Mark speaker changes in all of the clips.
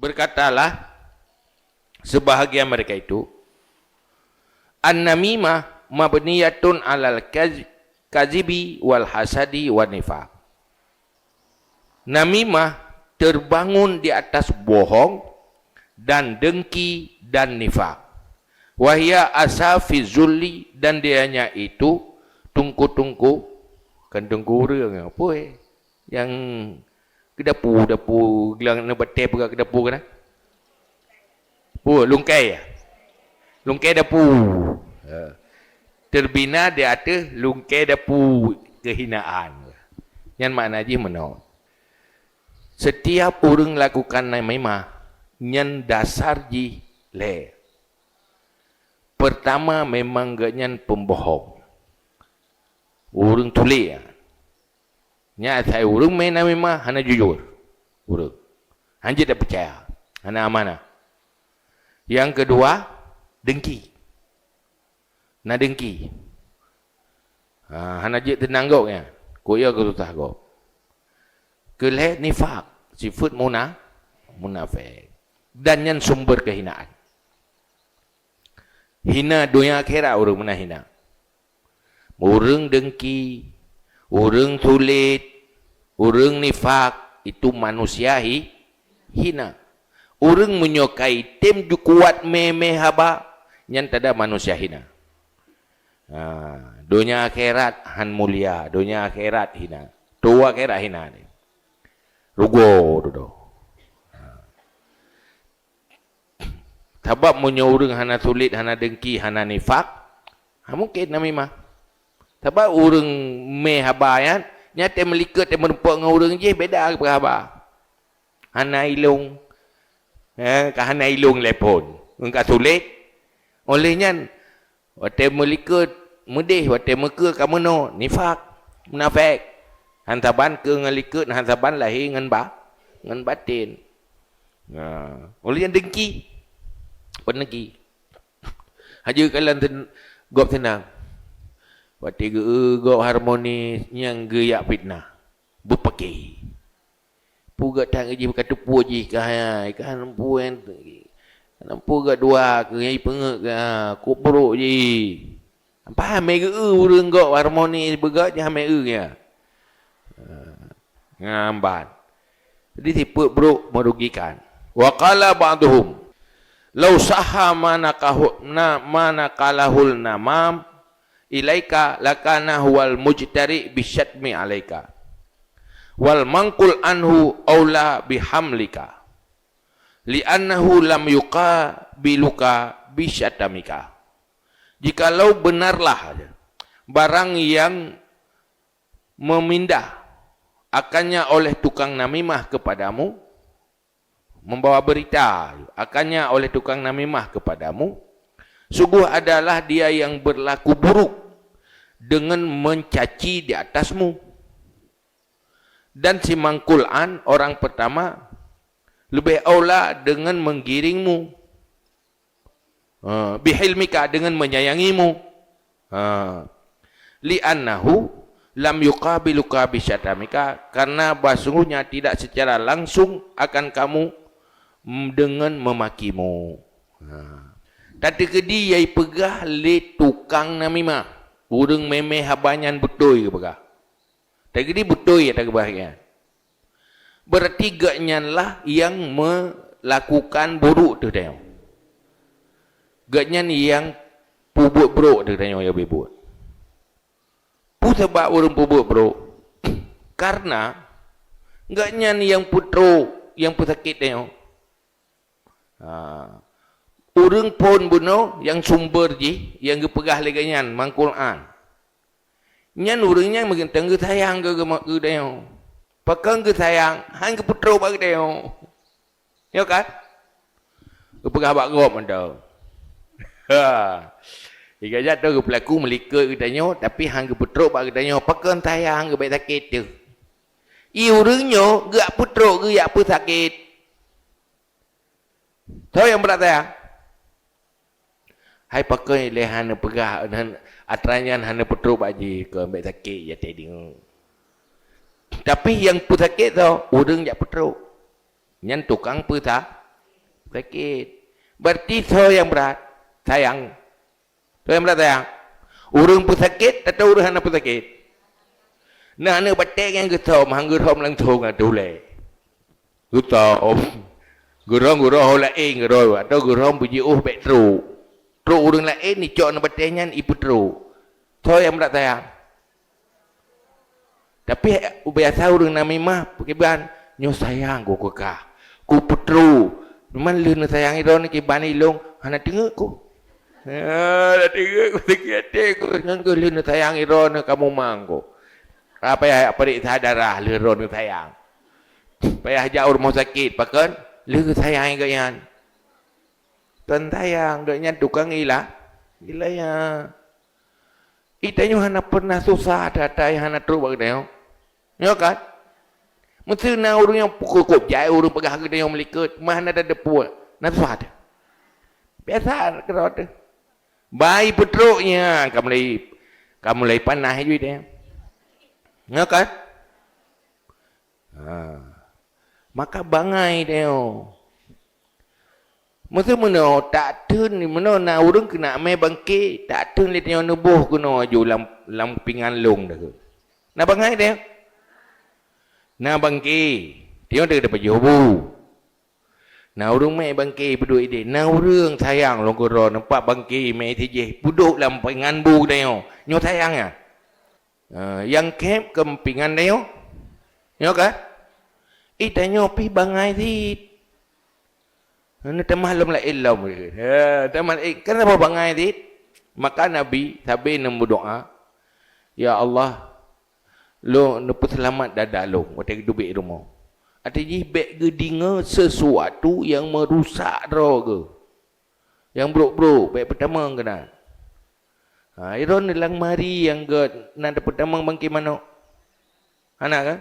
Speaker 1: Berkatalah sebahagian mereka itu, an-namimah mabniyatun alal kazibi wal hasadi wa nifaq. Namimah terbangun di atas bohong dan dengki dan nifaq. Wahia asafi zulli, dan dianya itu tungku-tungku kan tungku apa yang kedapu gelang nak bete pegak kedapu kan? Lungkai ya. Lungkai dapu. Terbina di atas lungkai dapu kehinaan. Yang makna je menau. Setiap orang lakukan namimah, nyan dasar je le. Pertama memang ganyan pembohong. Orang tulis ya. Nya saya orang main namimah hana jujur. Orang. Hanya tak percaya. Hana amanah. Yang kedua, dengki. Na dengki. Hana je tenang kau ya. Kau ya kau tutah kau. Kelih nifak. Sifat munafik. Dan yang sumber kehinaan. Hina dunia akhirat orang mana hina. Orang dengki, orang sulit, orang nifak, itu manusia hina. Orang menyukai tim kuat memeh haba, yang tada manusia hina. Dunia akhirat han mulia, dunia akhirat hina. Tua akhirat hina ni. Rugo tu. Sebab orang hana sulit, hana dengki, hana nifak, mungkin namimah. Sebab orang meh habayan, nyata melikat dan merempak dengan orang je, beda ke haba. Hana ilung, hana ilung lepon. Engkau sulit, olehnya, waktu melikat, mudih, waktu meka kamu no, nifak, munafik. Hantaban ke dengan likat, hantaban lahir dengan batin. Olehnya dengki. Penegi. Haji kalian gop tenang. Waktu gop harmoni yang geyak fitnah. Berpakai. Puga tang ji berkata puji kahai kan puen. Nampu ga dua ke ai pengek ga kubruk ji. Apa me ge urang gop harmoni begak je me ya. Ngambat. Jadi tipe bro merugikan. Wa qala ba'dhum lau saha mana kalahul namam ilaika lakana huwal mujtari bisyatmi alaika wal mangkul anhu aula bihamlika li'annahu lam yuqabiluka bisyatamika. Jikalau benarlah barang yang memindah akannya oleh tukang namimah kepadamu, membawa berita akannya oleh tukang namimah kepadamu, sungguh adalah dia yang berlaku buruk dengan mencaci di atasmu. Dan si mangkul'an orang pertama lebih aula dengan menggiringmu, bihilmika dengan menyayangimu, li'annahu lam yuqabiluka bisyatamika, karena sesungguhnya tidak secara langsung akan kamu dengan memakimu. Tadi kedi yai pegah le tukang namimah. Urang memeh habanyan betul ke pegah. Tadi kedi betul ya tak kebahagiaan. Berarti gaknyanlah yang melakukan buruk tu dia. Gaknyan yang pubuk buruk tu dia yang berbuat. Sebab orang pubuk buruk. Karena gaknyan yang putro yang pesakit dia. Orang pun bunuh yang sumber je yang gepegah leganyan mangkulan. Nyan orangnya makin tengah sayang ke dia. Pakang ke sayang, hang ke putro bagi dia. Ya kan? Gepegah bak gop mendau. Jika jatuh ke pelaku melikat ke dia, tapi hang ke putro bagi dia. Pakang sayang ke baik sakit tu. Orangnya gak putro ke apa sakit. Tahu yang berat saya? Hai pakai lehan pegah dan atranya hana petro baji ke ambek sakit ya tadi. Tapi yang pun sakit tu, urang jak petro. Nyan tukang peta Sakit. Berarti so yang berat. Sayang. So yang berat sayang. Urang pun sakit, atau urang pun sakit. Nah, ni batik yang getom, hang getom lang thong tu le. Getom. Gurong lain gerong. Atau gurong puji bet tru. Tru urang lain ni cok na batiknya ipu tru. So yang berat sayang. Tapi biasa urang nami mah pakiban nyo sayang ko ka. Ku putru. Memang leun sayang iro ni kiban ilong hana tengok ko. Dah tengok ko sakit ko. Ngan ko leun sayang iro na kamu mangko. Apa ya parik sadarah leun sayang. Payah jauh mau sakit pakan leun sayang ko yan. Tuan sayang dok nyan tukang ila. Ila ya. Itanya hana pernah susah datai hana tru bag deo. Yo kan? Mesti na urang yang pukul kop jai urang pegah ke yang melikat mana ada deput. Na susah ada. Biasa kerot. Bai putruknya kamu lay panah ju dia. Yo kan? Maka bangai deo. Masa mana tak tun ni mana na urang kena mai bangkit tak tun le tengok nubuh kuno aju lam pingan long dah ke. Na bangai dia. Na bangkit. Tengok dia dapat jobu. Na urang mai bangkit peduk ide. Na urang sayang long koro nampak bangkit mai tije puduk lam pingan bu dia. Nyo sayang ya. Yang kep ke pingan dia. Nyo kan? Itanyo pi bangai dit. Ini malam lah ilam. Kenapa bangai dit? Maka Nabi sabi nang berdoa, ya Allah, lo neput selamat dada lo, waktu hidup di rumah. Artinya bek gedinga sesuatu yang merusak roh. Yang buruk-buruk, bek pertama kena. Iron nilang mari yang ge nada pertama bangki mano. Anak kan?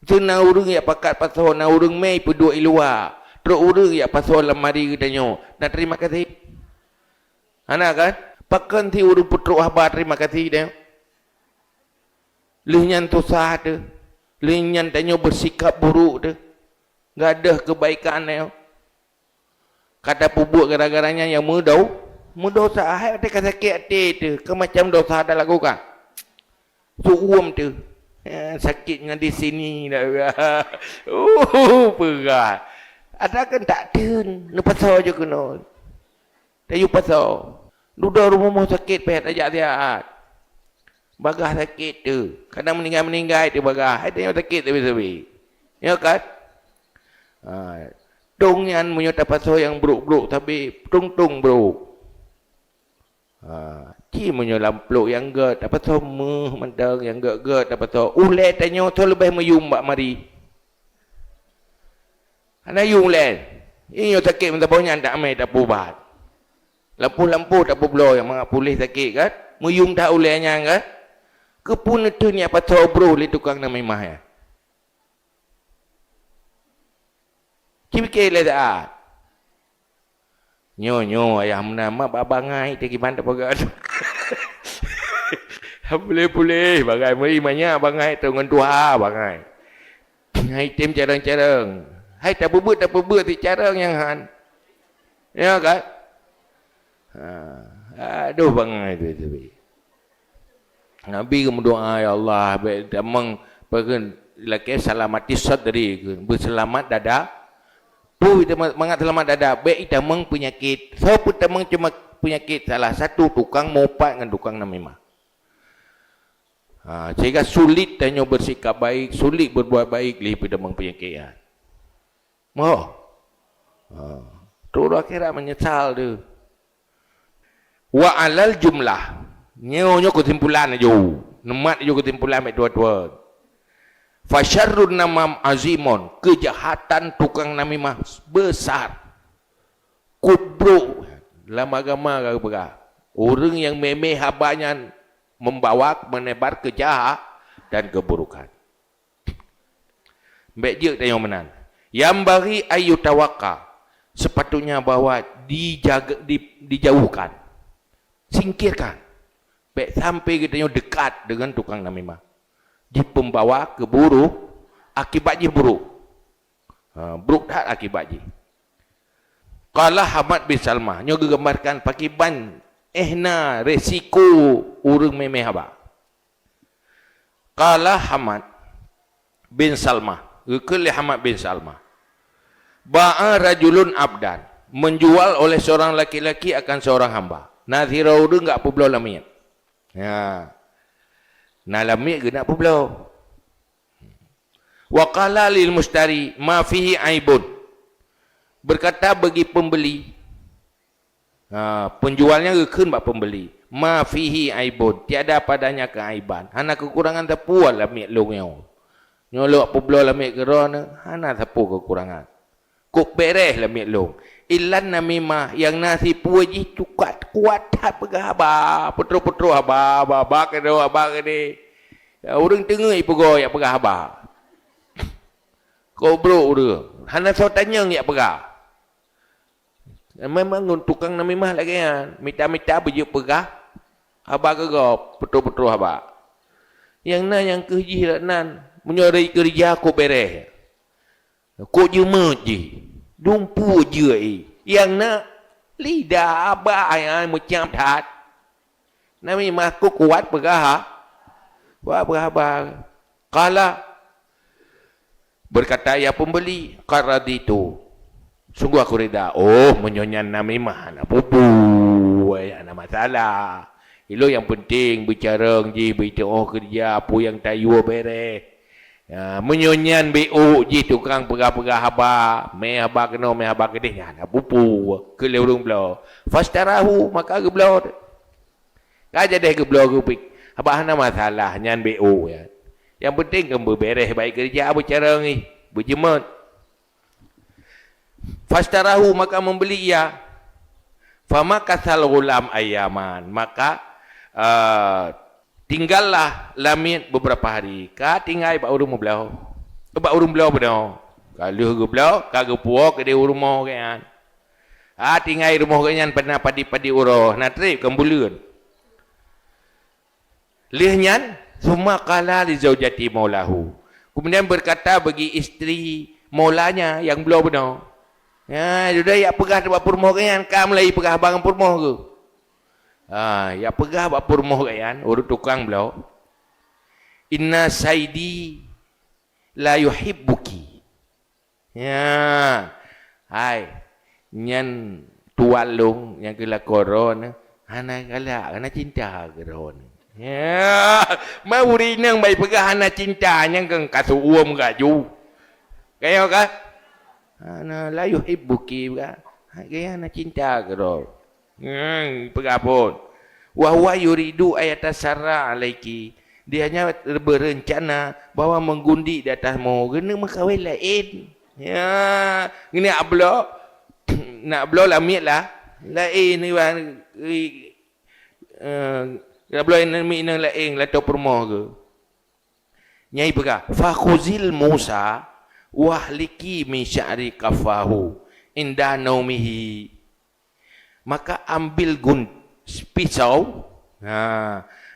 Speaker 1: Tu na urang ya pakat pasal na urang mai peduk iluar. Terus urang ya pasal lemari katanya. Nak terima kasih. Anak kan? Pakan ti urang putruk habar terima kasih dia. Linyan tu sah tu. Linyan tanya bersikap buruk tu. Enggak ada kebaikan dia. Kata pubuk gara-garanya yang mudau. Mudau sahai ada kata sakit hati tu. Ke macam dosa ada lakukan. Suum tu. Sakitnya di sini dah. Berat. Ada kan tak tun, nu pasal je kena. Tayu pasal. Duda rumah mau sakit payah ajak sihat. Bagah sakit tu. Kadang meninggal tu bagah. Hai tengok sakit tu sebi. Ya kan? Tungnya punya tak pasal yang buruk-buruk tapi tung buruk. Ci punya lampluk yang ge tak pasal mentang yang ge tak pasal. Ulai tanya tu lebih mayum mbak mari. Ana yung len. Ini sakit minta banyak tak mai tak pubat. Lampu-lampu tak publo yang mga pulih sakit kan. Muyung tak ulehnya kan. Kepun itu ni apa bro li tukang na may mah ya. Kibike le da. Nyo ayah nama babangai te giman tak pagat. Boleh bagai mai banyak bangai tu ngan tua bangai. Hai tim carang-carang. Hai tak berbuat di cara yang han. Ya kan? Aduh bangai tu. Nabi berdoa ya Allah damang bagen laki salamati sadri berselamat dada. Tu mangat selamat dada be damang penyakit. So pun damang cuma penyakit salah satu tukang mopat dengan tukang namimah. Sehingga sulit tanya bersikap baik, sulit berbuat baik lihat damang penyakit ya. Tu akhirat menyesal tu. Wa alal jumlah. Nyo kesimpulan aja. Nemat aja kesimpulan mek dua-dua. Fasyarrun namam azimun. Kejahatan tukang namimah besar. Kubro. Dalam agama kata orang yang memeh habanya membawa menebar kejahat dan keburukan. Mek je tanya menan. Yang bagi ayu tawakal sepatutnya bahwa dijauhkan, singkirkan, baik sampai kita dekat dengan tukang namimah, dipembawa ke buruk, akibatnya buruk, buruk tak akibatnya. Qala Hamad bin Salmah. Nyo gambarkan pakai ban ehna resiko urang memeh haba. Qala Hamad bin Salmah. Gekeli Hamad bin Salmah. Ba'a rajulun abdan. Menjual oleh seorang laki-laki akan seorang hamba. Nazira urang enggak apa belau lamit. Ya. Nah lamit ke nak apa belau. Wa qala lil mustari ma fihi aibun. Berkata bagi pembeli. Penjualnya gekun bak pembeli. Ma fihi aibun. Tiada padanya keaiban. Hana kekurangan tapual lamit long. Nyolok apa belau lamit kerana. Hana tapu kekurangan. Kuk beres lamit long. Ilan namimah yang nasi puji cukat kuat tak pegah haba. Petro-petro haba. Haba kena haba kena. Orang tengah pegah yang pegah haba. Kau bro dia. Hana so tanya yang pegah. Memang tukang namimah lagi kan. Mita-mita berjuk pegah. Haba ke kau. Petro-petro haba. Yang nan yang kerja nan. Menyurai kerja kau beres. Kau jema je. Dumpu je yang nak lidah abah yang macam tat. Nami maku kuat pegah. Wah berabah. Kala berkata ya pembeli qaraditu. Sungguh aku reda. Oh menyonyan nami mah nak pupu. Ya nak masalah. Ilo yang penting bicara je beritahu kerja apa yang tayu beres. Ya, menyonyan BO je tukang pegah-pegah haba. Me haba kena, me haba kedih. Ya, nak pupu. Ke leurung belau. Fastarahu, maka ke belau. Kaja deh ke belau ke pik. Haba hana masalah, nyan BO. Ya. Yang penting kan berberes baik kerja apa cara ni. Berjemut. Fastarahu, maka membeli ia. Fama kasal gulam ayaman. Maka, tinggallah lamit beberapa hari. Ka tinggal bak urung belau. Bak urung belau benar. Kalau ke belau, kagak puak ke dia rumah kan. Tinggal rumah kan pernah padi-padi uroh. Nak trip kembulun. Lihnyan semua kala li zaujati maulahu. Kemudian berkata bagi isteri maulanya yang belau benar. Ya, sudah ya pegah dekat rumah kan. Kam lagi pegah bang rumah ke. Ya pegah bak purmoh kan urut tukang belau. Inna saidi la yuhibbuki. Ya. Hai. Nyan tualung yang kela koron hana kala hana cinta koron. Ya. Mau rinang bai pegah hana cinta yang kang kasu uam gaju. Kayo ka? Hana la yuhibbuki ka. Kaya hana cinta koron. Pegah pun. Wahwa yuridu ayatasarra alaiki. Dia hanya berencana bahawa menggundi di atasmu. Kena makawin lain. Ya. Ini ablo. Nak ablo lamit lah. Lain ni. Ablo ini lain. Lato permoh ke. Nyai pegah. Fakhuzil Musa. Wahliki min sya'ri kafahu. Indah naumihi. Maka ambil pisau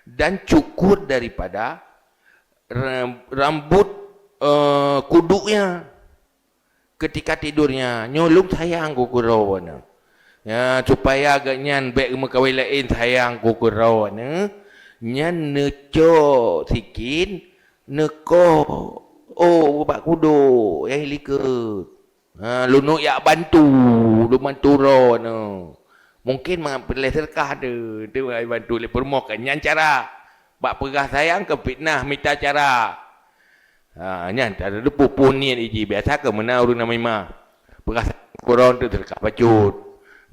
Speaker 1: dan cukur daripada rambut kuduknya ketika tidurnya. Nyolong sayang kukurawan. Ya, supaya agak nyan baik makawin lain sayang kukurawan. Nyan neco sikin neko. Oh, bapak kudu yang likut. Lunuk ya bantu. Lu bantu ron. Mungkin mengambil serkah tu. Tu bantu le permokan nyan cara. Bak pegah sayang ke fitnah minta cara. Nyan tak ada pupu ni iji biasa ke mana urang nama imah. Pegah kuron tu serkah pacut.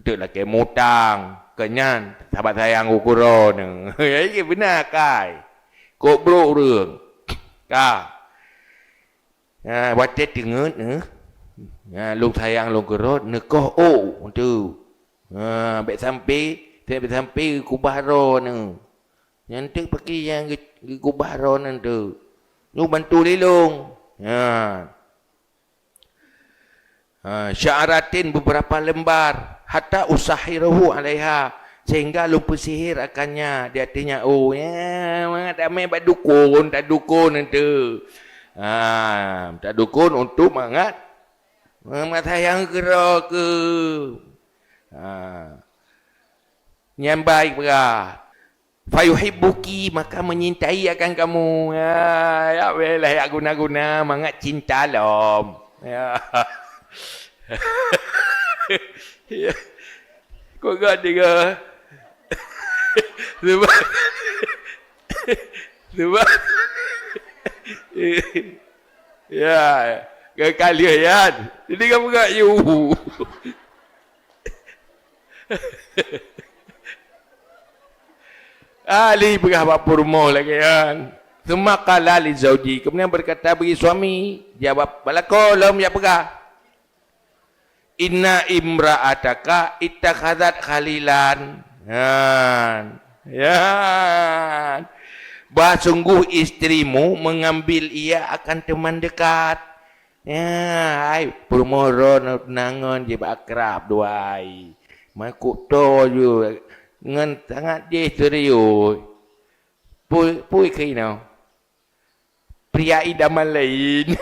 Speaker 1: Tu lah ke mutang. Kenyan sahabat sayang ukuron. Ya benar kai. Kok bro urang. Ka. Watet dengut lu sayang lu kerot nekoh tu. Baik sampai kubaro ni. Nanti pakai yang kubaro ni tu. Lu bantu lilung. Sya'aratin beberapa lembar hatta usahirahu alaiha sehingga lu pesihir akannya. Dia artinya tak main buat dukun, tak dukun tu. Tak dukun untuk mangat sayang kera ke Yang baik berah. Fayuhibbuki, maka menyintai akan kamu. Ya belah ya guna-guna mangat cinta lom. Ya. Ya. Kau gak dengar? Sebab ya kekalian. Jadi kamu gak you. Ali berapa rumah lagi kan. Semakala li zauji. Kemudian berkata bagi suami. Jawab balako lam ya pegah. Inna imra'ataka ittakhadhat khalilan. Ya. Bah sungguh istrimu mengambil ia akan teman dekat. Ya, ai permoron nangon je akrab duai. Makuk to ju ngan sangat je serius. Pui kai nào. Pria idaman lain.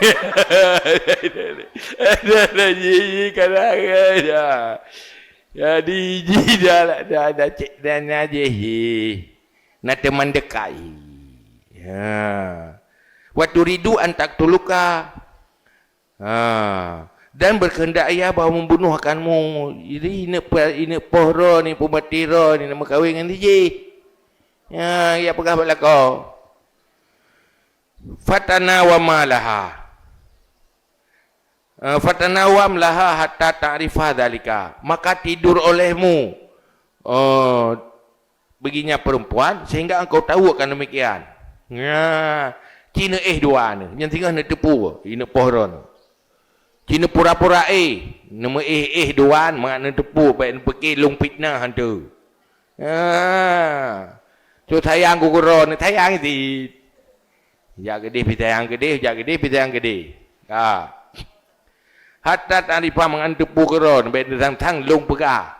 Speaker 1: Ada ji kadang-kadang. Jadi ji dah cek dan aje. Na teman dekat. Ya. Wa turidu an taqtuluka. Dan berkehendak ia bahawa membunuh akanmu. Ini pohro ni pumatiro ni nama kahwin dengan dia. Ya, ia pegah balik kau. Fatanawam laha. Fatanawam laha hatta ta'rifa dzalika. Maka tidur olehmu. Begini perempuan sehingga engkau tahu akan demikian. Ya, Cina dua ni. Yang tinggal nak tepu. Ini pohron. Cina pura-pura nama doan makna tepu baik pergi long fitnah hantu. So sayang ku kuron sayang si. Jak gede pi sayang gede, jak gede pi sayang gede. Hatta tarifa mangan tepu kuron baik tang long pega.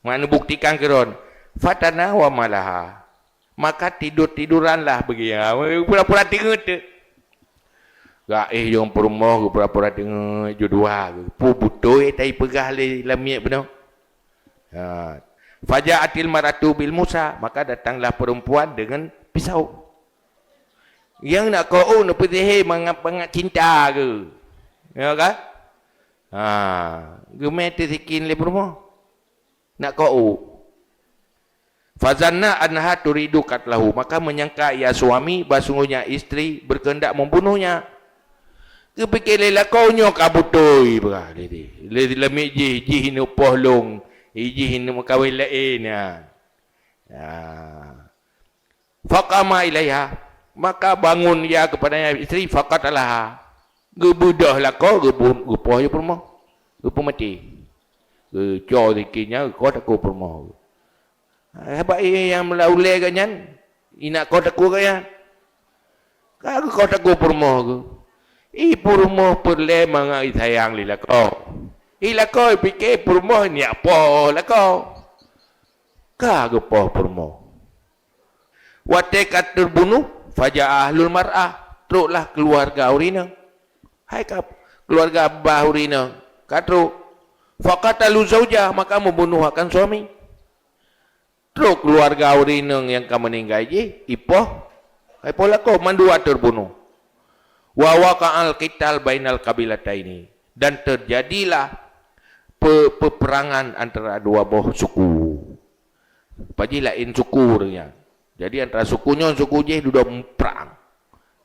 Speaker 1: Makna buktikan kuron. Fatana wa malaha. Maka tiduranlah begitu. Pura-pura tengok. Gak yang perumah ke pura-pura tengok jodoh ke. Pu butuh tai pegah le lamiak benar. Faja'atil maratu bil Musa, maka datanglah perempuan dengan pisau. Yang nak kau nak pergi mengap cinta ke. Ya kan? Gemete sikin le perempuan. Nak kau. Fazanna anha turidu katlahu, maka menyangka ia suami basungguhnya istri berkehendak membunuhnya. Kepikir lela kau nyok abutoi berah dia. Lami ji ni pohlong, ji ni makawin lain ya. Faqama ilaiha, maka bangun ia kepadanya istri faqatalah. Gebudahlah kau gepoh je permah. Gepoh mati. Geco dikinya kau tak kau permah. Habaq yang melaulai kanyan, ina kau tak kau kanyan. Kau tak kau permah ke? Purmoh perle mangai sayang lila kau. Kau fikir purmoh ni apa lah kau. Gepoh purmoh. Watekat terbunuh, faja ahlul mar'ah. Teruklah keluarga urina. Hai kap, keluarga abah urina. Katruk. Faqatalu zaujah, maka membunuh akan suami. Teruk keluarga urina yang kamu meninggal je. Ipoh. Hai pola kau mandua terbunuh. Wa waqa'al qital bainal qabilataini, dan terjadilah peperangan antara dua buah suku. Paji lain suku dia. Jadi antara sukunya suku je sudah perang.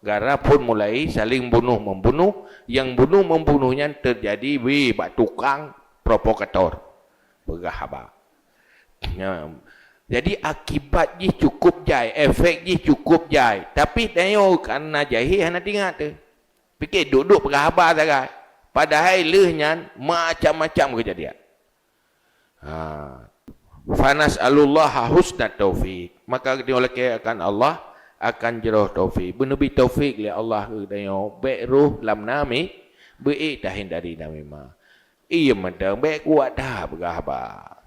Speaker 1: Gara pun mulai saling bunuh-membunuh, yang bunuh membunuhnya terjadi bak tukang provokator. Bergahaba. Ya. Jadi akibat je cukup jai, efek je cukup jai. Tapi tengok karena jahil hana tinggal tu. Fikir duduk berhabar saja. Padahal lehnya macam-macam kejadian. Fanas alullah husnat taufik. Maka dioleh akan Allah akan jeroh taufik. Benabi taufik le Allah tengok baik ruh lam nami baik tahin dari nami ma. Ia madang baik kuat dah berhabar.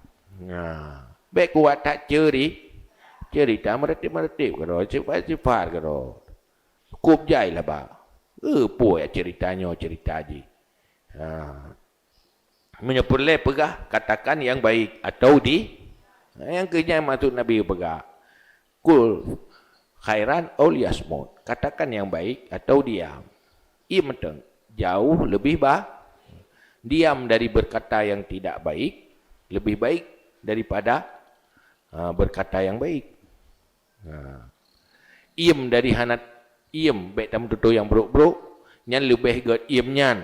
Speaker 1: Baik kuat tak cerita meretip karo sifat karo. Cukup jai lah ba. Puai ceritanya cerita je. Menyepulai pegah, katakan yang baik atau yang kerja maksud Nabi pegah. Kul khairan aw liyasmut. Katakan yang baik atau diam. Ia menteng jauh lebih diam dari berkata yang tidak baik lebih baik daripada berkata yang baik. Iem dari hanat iem baik tam tutu yang buruk-buruk nyan lebih get iem nyan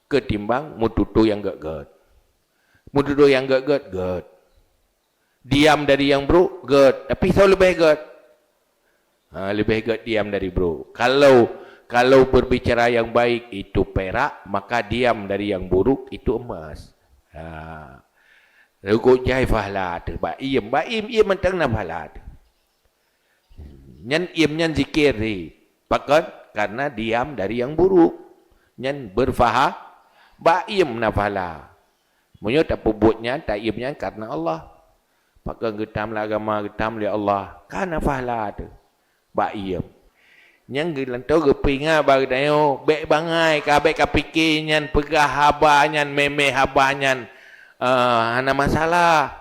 Speaker 1: ketimbang mututu yang get. Mututu yang get. Diam dari yang buruk get, tapi so lebih get. Lebih get diam dari buruk. Kalau berbicara yang baik itu perak, maka diam dari yang buruk itu emas. Rukuk jai fahla tu baim ia mentang na fahla tu. Nyan im nyan zikir ni. Pakat karena diam dari yang buruk. Nyan berfaham baim na fahla. Munyo tak pubutnya tak imnya karena Allah. Pakat getam la agama getam li Allah. Karena fahla tu. Baim. Nyan gelantau gepinga bag dayo bek bangai ka bek kapikir nyan pegah haba nyan meme haba nyan hana masalah.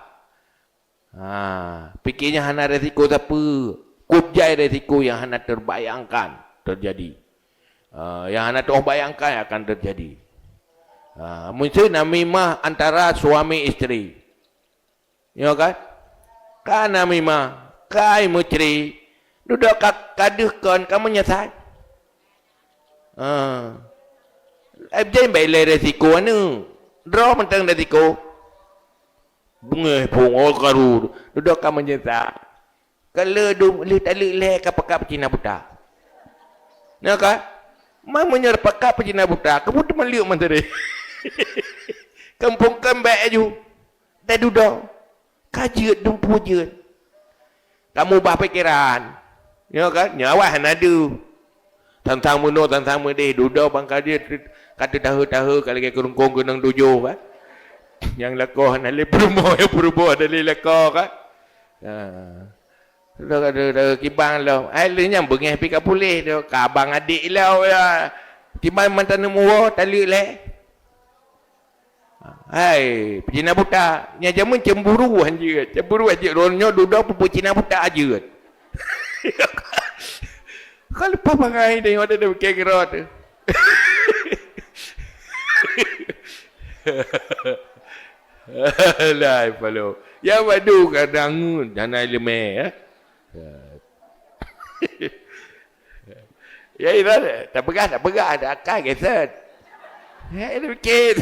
Speaker 1: Pikirnya hana resiko apa? Kubjai resiko yang hana terbayangkan terjadi. Yang hana terbayangkan akan terjadi. Mungkin namimah antara suami isteri. Ya kan? Kan namimah kai mucri duduk kaduhkan kamu nyesal. Jangan baik resiko anu. Draw mentang resiko. Bunga pungo karu duduk kamu nyesal. Kalau lu tak lek kapakap Cina buta. Nak kan? Mau menyerpakap Cina buta. Kamu tu meliuk menteri. Kampung kembak aju. Tak duduk. Kajut dumpu je. Kamu bah pikiran. Ya kan? Nyawa hanadu. Tantang muno tantang mede duduk bangka dia kata tahu-tahu kalau ke kurung-kurung gunung tujuh kan. Yang lakoh nak le perumo ada le lakoh kan. Ada kibang lo. Lu nyam bengeh pi ka pulih tu. Kabang adik lo ya. Timbang mantan muo tali le. Hai, Cina buta. Nya jamun cemburu anjir. Cemburu anjir ronyo duduk pupu Cina buta aja. Kalau apa bangai dia ada kira tu. Lai palo. Ya wadu kadang dana leme ya. Ya itu tak pegah ada akal geset. Ya itu kit.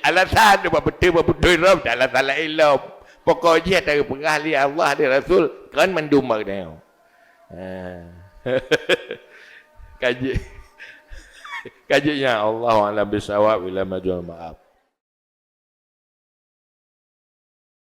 Speaker 1: Alasan apa betul ram dalam salah ilmu. Pokoknya dari pengahli Allah dan Rasul kan mendumar dia. Kajinya Allah alam bisawab bila majul maaf.